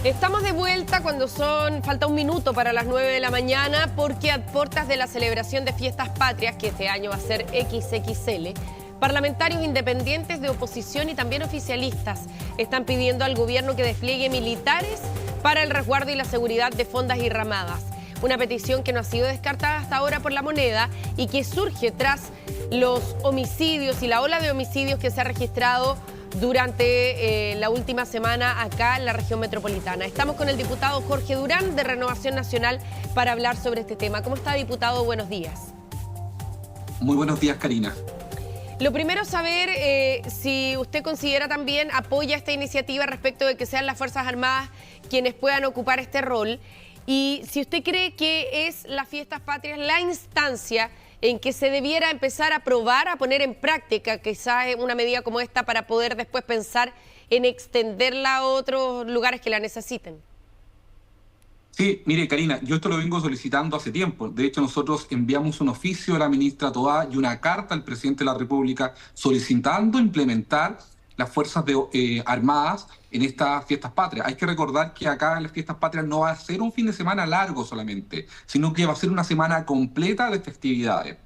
Estamos de vuelta cuando falta un minuto para las 9 de la mañana, porque a puertas de la celebración de Fiestas Patrias, que este año va a ser XXL, parlamentarios independientes de oposición y también oficialistas están pidiendo al gobierno que despliegue militares para el resguardo y la seguridad de fondas y ramadas. Una petición que no ha sido descartada hasta ahora por La Moneda y que surge tras los homicidios y la ola de homicidios que se ha registrado durante la última semana acá en la región metropolitana. Estamos con el diputado Jorge Durán de Renovación Nacional para hablar sobre este tema. ¿Cómo está, diputado? Buenos días. Muy buenos días, Karina. Lo primero, saber si usted considera también, apoya esta iniciativa respecto de que sean las Fuerzas Armadas quienes puedan ocupar este rol, y si usted cree que es las Fiestas Patrias la instancia en que se debiera empezar a probar, a poner en práctica quizás una medida como esta para poder después pensar en extenderla a otros lugares que la necesiten. Sí, mire, Karina, yo esto lo vengo solicitando hace tiempo. De hecho, nosotros enviamos un oficio a la ministra Toá y una carta al presidente de la República solicitando implementar las Fuerzas Armadas en estas Fiestas Patrias. Hay que recordar que acá en las Fiestas Patrias no va a ser un fin de semana largo solamente, sino que va a ser una semana completa de festividades.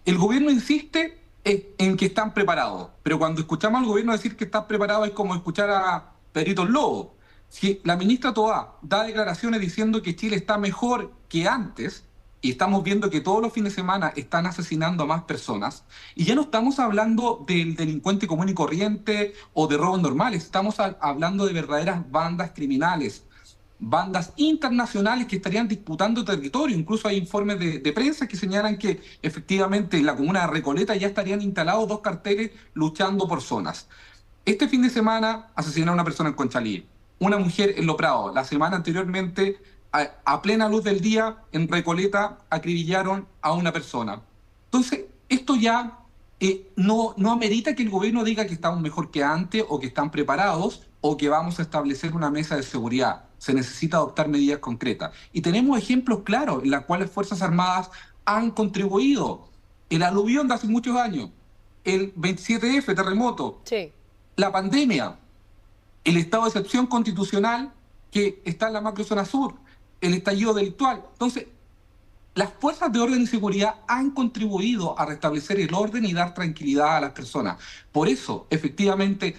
El gobierno insiste en que están preparados, pero cuando escuchamos al gobierno decir que están preparados es como escuchar a Pedrito el Lobo. Si la ministra Toá da declaraciones diciendo que Chile está mejor que antes, y estamos viendo que todos los fines de semana están asesinando a más personas, y ya no estamos hablando del delincuente común y corriente o de robos normales, estamos hablando de verdaderas bandas criminales, bandas internacionales que estarían disputando territorio. Incluso hay informes de prensa que señalan que efectivamente en la comuna de Recoleta ya estarían instalados 2 carteles luchando por zonas. Este fin de semana asesinaron a una persona en Conchalí, una mujer en Lo Prado. La semana anteriormente, a plena luz del día, en Recoleta acribillaron a una persona. Entonces, esto ya no amerita que el gobierno diga que estamos mejor que antes o que están preparados o que vamos a establecer una mesa de seguridad. Se necesita adoptar medidas concretas. Y tenemos ejemplos claros en los cuales Fuerzas Armadas han contribuido. El aluvión de hace muchos años, el 27F, terremoto, sí, la pandemia, el estado de excepción constitucional que está en la macrozona sur, el estallido delictual. Entonces, las fuerzas de orden y seguridad han contribuido a restablecer el orden y dar tranquilidad a las personas. Por eso, efectivamente,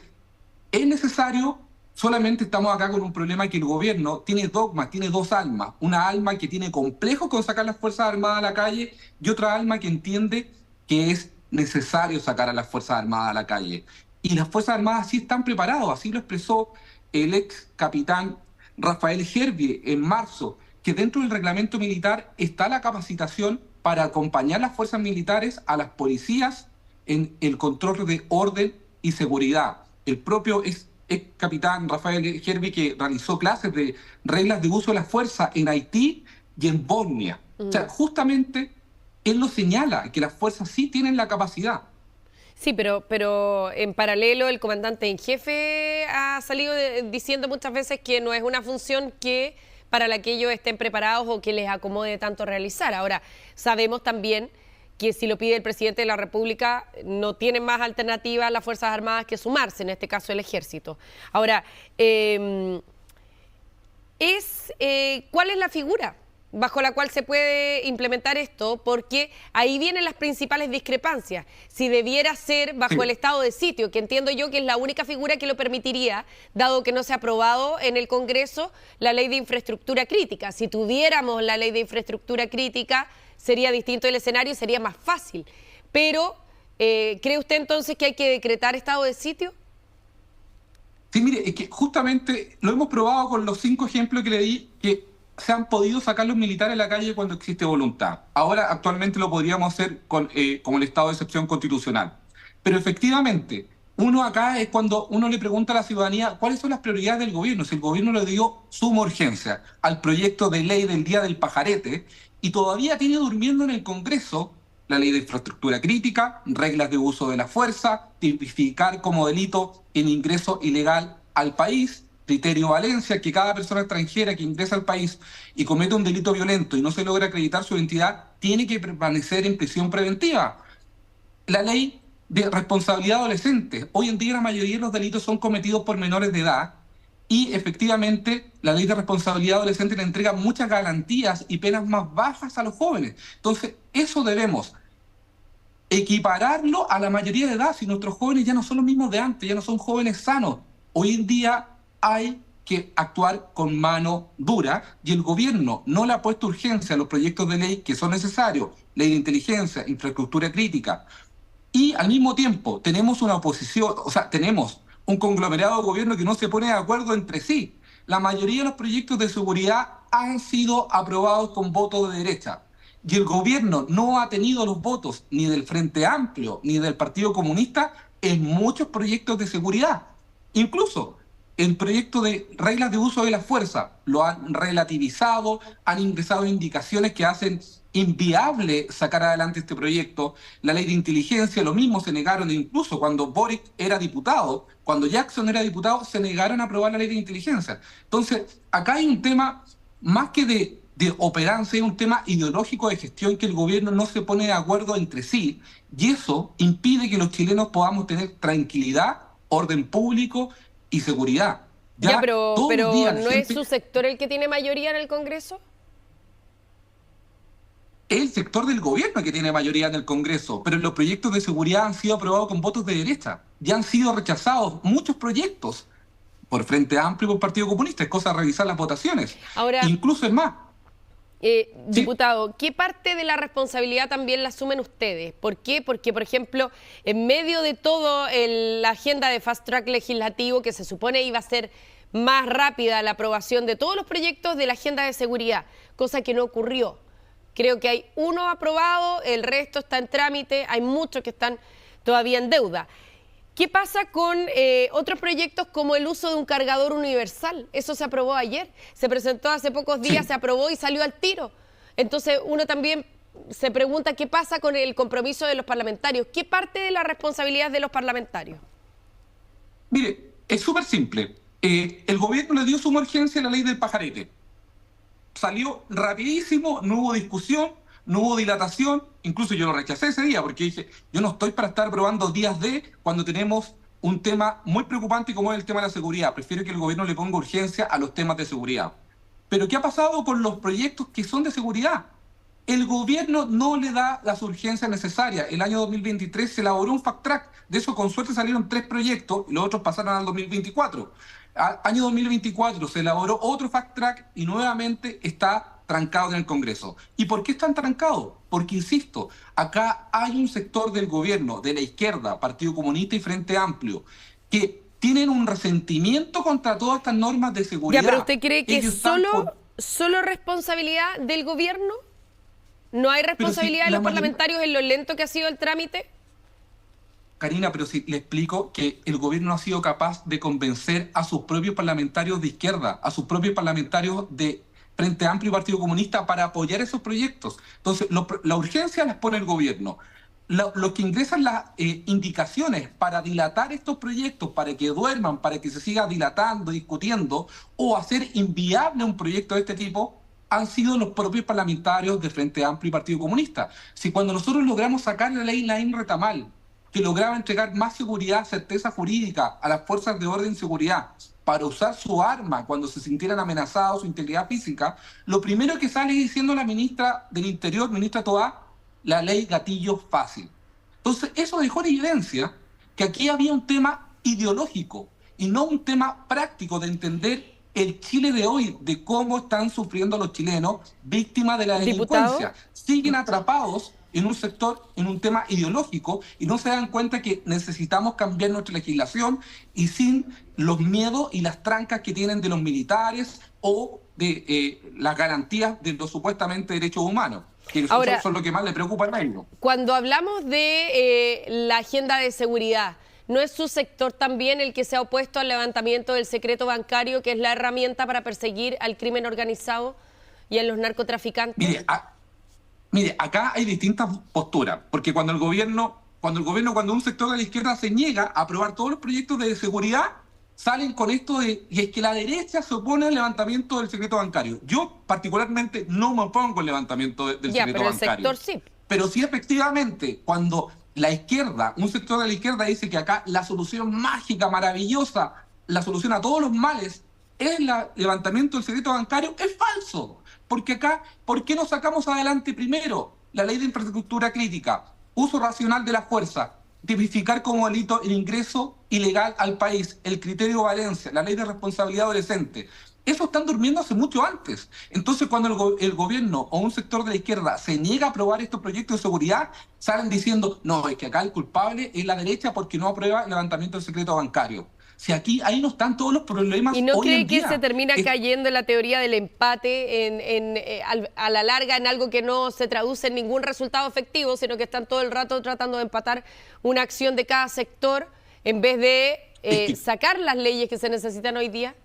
es necesario. Solamente estamos acá con un problema que el gobierno tiene dogmas, tiene 2 almas. Una alma que tiene complejo con sacar las Fuerzas Armadas a la calle y otra alma que entiende que es necesario sacar a las Fuerzas Armadas a la calle. Y las Fuerzas Armadas sí están preparadas, así lo expresó el ex capitán Rafael Gervi en marzo, que dentro del reglamento militar está la capacitación para acompañar las fuerzas militares a las policías en el control de orden y seguridad. El propio ex capitán Rafael Gervi, que realizó clases de reglas de uso de la fuerza en Haití y en Bosnia. O sea, justamente él lo señala, que las fuerzas sí tienen la capacidad. Sí, pero en paralelo el comandante en jefe ha salido diciendo muchas veces que no es una función para la que ellos estén preparados o que les acomode tanto realizar. Ahora, sabemos también que si lo pide el presidente de la República, no tienen más alternativa las Fuerzas Armadas que sumarse, en este caso el Ejército. Ahora, ¿cuál es la figura bajo la cual se puede implementar esto? Porque ahí vienen las principales discrepancias. Si debiera ser bajo el estado de sitio, que entiendo yo que es la única figura que lo permitiría, dado que no se ha aprobado en el Congreso la ley de infraestructura crítica. Si tuviéramos la ley de infraestructura crítica, sería distinto el escenario y sería más fácil. Pero, ¿cree usted entonces que hay que decretar estado de sitio? Sí, mire, es que justamente lo hemos probado con los 5 ejemplos que le di, que se han podido sacar los militares a la calle cuando existe voluntad. Ahora, actualmente lo podríamos hacer con el estado de excepción constitucional. Pero efectivamente, uno acá es cuando uno le pregunta a la ciudadanía cuáles son las prioridades del gobierno. Si el gobierno le dio suma urgencia al proyecto de ley del Día del Pajarete y todavía tiene durmiendo en el Congreso la ley de infraestructura crítica, reglas de uso de la fuerza, tipificar como delito el ingreso ilegal al país, criterio Valencia, que cada persona extranjera que ingresa al país y comete un delito violento y no se logra acreditar su identidad, tiene que permanecer en prisión preventiva. La ley de responsabilidad adolescente. Hoy en día la mayoría de los delitos son cometidos por menores de edad y efectivamente la ley de responsabilidad adolescente le entrega muchas garantías y penas más bajas a los jóvenes. Entonces, eso debemos equipararlo a la mayoría de edad, si nuestros jóvenes ya no son los mismos de antes, ya no son jóvenes sanos. Hoy en día hay que actuar con mano dura y el gobierno no le ha puesto urgencia a los proyectos de ley que son necesarios, ley de inteligencia, infraestructura crítica, y al mismo tiempo tenemos una oposición, o sea, tenemos un conglomerado de gobierno que no se pone de acuerdo entre sí. La mayoría de los proyectos de seguridad han sido aprobados con voto de derecha. Y el gobierno no ha tenido los votos ni del Frente Amplio ni del Partido Comunista en muchos proyectos de seguridad. Incluso el proyecto de reglas de uso de la fuerza lo han relativizado, han ingresado indicaciones que hacen inviable sacar adelante este proyecto. La ley de inteligencia, lo mismo, se negaron, incluso cuando Boric era diputado, cuando Jackson era diputado, se negaron a aprobar la ley de inteligencia. Entonces, acá hay un tema más que de operancia, hay un tema ideológico de gestión, que el gobierno no se pone de acuerdo entre sí, y eso impide que los chilenos podamos tener tranquilidad, orden público y seguridad. Ya, pero ¿no es su sector el que tiene mayoría en el Congreso? El sector del gobierno que tiene mayoría en el Congreso, pero los proyectos de seguridad han sido aprobados con votos de derecha. Ya han sido rechazados muchos proyectos por Frente Amplio y por Partido Comunista. Es cosa de revisar las votaciones. Ahora, incluso es más. Diputado, ¿qué parte de la responsabilidad también la asumen ustedes? ¿Por qué? Porque, por ejemplo, en medio de todo la agenda de fast track legislativo, que se supone iba a ser más rápida la aprobación de todos los proyectos de la agenda de seguridad, cosa que no ocurrió. Creo que hay uno aprobado, el resto está en trámite, hay muchos que están todavía en deuda. ¿Qué pasa con otros proyectos como el uso de un cargador universal? Eso se aprobó ayer, se presentó hace pocos días, sí. Se aprobó y salió al tiro. Entonces uno también se pregunta qué pasa con el compromiso de los parlamentarios. ¿Qué parte de la responsabilidad de los parlamentarios? Mire, es súper simple. El gobierno le dio suma urgencia a la ley del pajarete. Salió rapidísimo, no hubo discusión, no hubo dilatación, incluso yo lo rechacé ese día porque dije, yo no estoy para estar probando días de cuando tenemos un tema muy preocupante como es el tema de la seguridad. Prefiero que el gobierno le ponga urgencia a los temas de seguridad. Pero ¿qué ha pasado con los proyectos que son de seguridad? El gobierno no le da las urgencias necesarias. El año 2023 se elaboró un fast track, de eso con suerte salieron 3 proyectos y los otros pasaron al 2024. Año 2024 se elaboró otro fast track y nuevamente está trancado en el Congreso. ¿Y por qué están trancados? Porque, insisto, acá hay un sector del gobierno, de la izquierda, Partido Comunista y Frente Amplio, que tienen un resentimiento contra todas estas normas de seguridad. Ya, pero ¿usted cree que es solo responsabilidad del gobierno? ¿No hay responsabilidad de los parlamentarios en lo lento que ha sido el trámite? Karina, pero si le explico que el gobierno no ha sido capaz de convencer a sus propios parlamentarios de izquierda, a sus propios parlamentarios de Frente Amplio y Partido Comunista para apoyar esos proyectos. Entonces, la urgencia las pone el gobierno. Los que ingresan las indicaciones para dilatar estos proyectos, para que duerman, para que se siga dilatando, discutiendo, o hacer inviable un proyecto de este tipo, han sido los propios parlamentarios de Frente Amplio y Partido Comunista. Si cuando nosotros logramos sacar la ley Laín Retamal, que lograba entregar más seguridad, certeza jurídica a las fuerzas de orden y seguridad para usar su arma cuando se sintieran amenazados, su integridad física, lo primero que sale diciendo la ministra del Interior, ministra Toá, la ley gatillo fácil. Entonces, eso dejó en evidencia que aquí había un tema ideológico y no un tema práctico de entender el Chile de hoy, de cómo están sufriendo los chilenos víctimas de la delincuencia. ¿Diputado? Siguen atrapados en un sector, en un tema ideológico, y no se dan cuenta que necesitamos cambiar nuestra legislación y sin los miedos y las trancas que tienen de los militares o de las garantías de los supuestamente derechos humanos, que ahora son lo que más le preocupa a ellos. Cuando hablamos de la agenda de seguridad, ¿no es su sector también el que se ha opuesto al levantamiento del secreto bancario, que es la herramienta para perseguir al crimen organizado y a los narcotraficantes? Mire, acá hay distintas posturas, porque cuando un sector de la izquierda se niega a aprobar todos los proyectos de seguridad, salen con esto de y es que la derecha se opone al levantamiento del secreto bancario. Yo particularmente no me opongo al levantamiento del secreto bancario. Pero el sector sí. Pero sí, efectivamente, cuando la izquierda, un sector de la izquierda dice que acá la solución mágica, maravillosa, la solución a todos los males es el levantamiento del secreto bancario, es falso. Porque acá, ¿por qué no sacamos adelante primero la ley de infraestructura crítica, uso racional de la fuerza, tipificar como delito el ingreso ilegal al país, el criterio Valencia, la ley de responsabilidad adolescente? Eso están durmiendo hace mucho antes. Entonces, cuando el gobierno o un sector de la izquierda se niega a aprobar estos proyectos de seguridad, salen diciendo, no, es que acá el culpable es la derecha porque no aprueba el levantamiento del secreto bancario. Si aquí, ahí no están todos los problemas ¿Y no hoy en cree que día. se termina cayendo en la teoría del empate a la larga en algo que no se traduce en ningún resultado efectivo, sino que están todo el rato tratando de empatar una acción de cada sector en vez de sacar las leyes que se necesitan hoy día?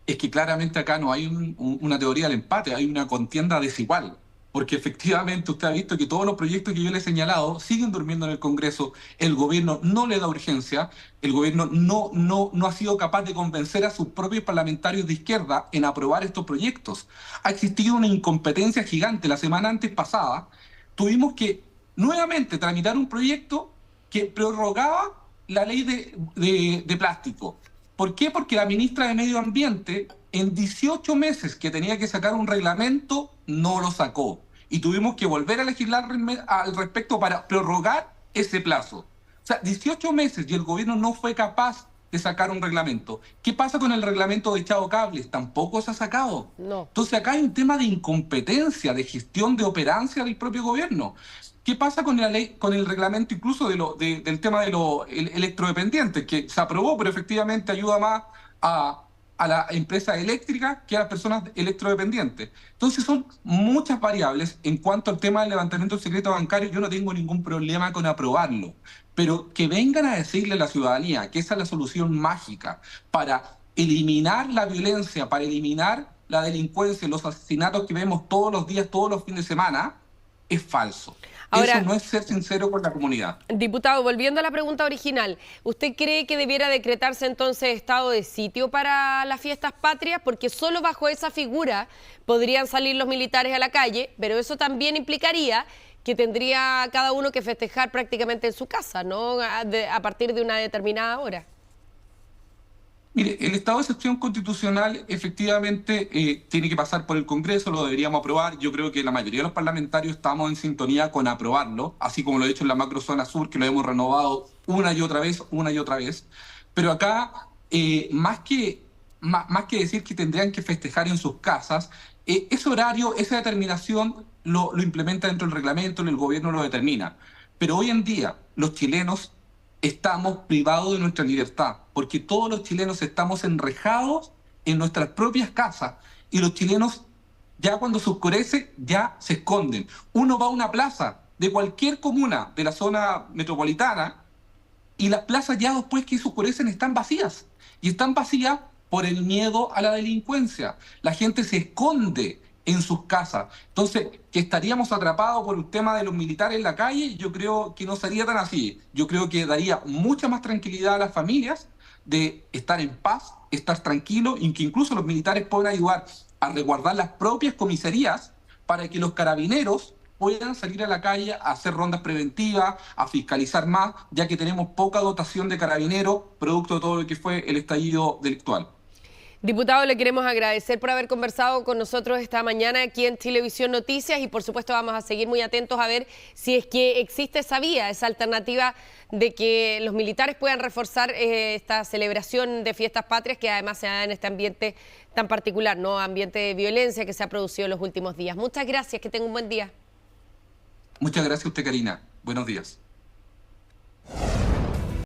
Es que claramente acá no hay una teoría del empate, hay una contienda desigual. Porque efectivamente usted ha visto que todos los proyectos que yo le he señalado siguen durmiendo en el Congreso, el gobierno no le da urgencia, el gobierno no ha sido capaz de convencer a sus propios parlamentarios de izquierda en aprobar estos proyectos. Ha existido una incompetencia gigante. La semana antes pasada tuvimos que nuevamente tramitar un proyecto que prorrogaba la ley de plástico. ¿Por qué? Porque la ministra de Medio Ambiente, en 18 meses que tenía que sacar un reglamento, no lo sacó. Y tuvimos que volver a legislar al respecto para prorrogar ese plazo. O sea, 18 meses y el gobierno no fue capaz de sacar un reglamento. ¿Qué pasa con el reglamento de echado cables? Tampoco se ha sacado. No. Entonces acá hay un tema de incompetencia, de gestión de operancia del propio gobierno. ¿Qué pasa con la ley, con el reglamento incluso del tema de los electrodependientes? Que se aprobó, pero efectivamente ayuda más a la empresa eléctrica que a las personas electrodependientes. Entonces son muchas variables. En cuanto al tema del levantamiento del secreto bancario, yo no tengo ningún problema con aprobarlo, pero que vengan a decirle a la ciudadanía que esa es la solución mágica para eliminar la violencia, para eliminar la delincuencia, los asesinatos que vemos todos los días, todos los fines de semana, es falso. Ahora, eso no es ser sincero con la comunidad. Diputado, volviendo a la pregunta original, ¿usted cree que debiera decretarse entonces estado de sitio para las fiestas patrias? Porque solo bajo esa figura podrían salir los militares a la calle, pero eso también implicaría que tendría cada uno que festejar prácticamente en su casa, ¿no? A partir de una determinada hora. Mire, el estado de excepción constitucional efectivamente tiene que pasar por el Congreso, lo deberíamos aprobar. Yo creo que la mayoría de los parlamentarios estamos en sintonía con aprobarlo, así como lo he hecho en la macrozona sur, que lo hemos renovado una y otra vez. Pero acá, más que decir que tendrían que festejar en sus casas, ese horario, esa determinación lo implementa dentro del reglamento, el gobierno lo determina. Pero hoy en día los chilenos estamos privados de nuestra libertad, porque todos los chilenos estamos enrejados en nuestras propias casas y los chilenos ya cuando se oscurece ya se esconden. Uno va a una plaza de cualquier comuna de la zona metropolitana y las plazas ya después que se oscurecen están vacías, y están vacías por el miedo a la delincuencia. La gente se esconde en sus casas. Entonces, que estaríamos atrapados por el tema de los militares en la calle, yo creo que no sería tan así. Yo creo que daría mucha más tranquilidad a las familias de estar en paz, estar tranquilos, y que incluso los militares puedan ayudar a resguardar las propias comisarías para que los carabineros puedan salir a la calle a hacer rondas preventivas, a fiscalizar más, ya que tenemos poca dotación de carabineros, producto de todo lo que fue el estallido delictual. Diputado, le queremos agradecer por haber conversado con nosotros esta mañana aquí en Chilevisión Noticias, y por supuesto vamos a seguir muy atentos a ver si es que existe esa vía, esa alternativa de que los militares puedan reforzar esta celebración de fiestas patrias, que además se da en este ambiente tan particular, ¿no? Ambiente de violencia que se ha producido en los últimos días. Muchas gracias, que tenga un buen día. Muchas gracias a usted, Karina. Buenos días.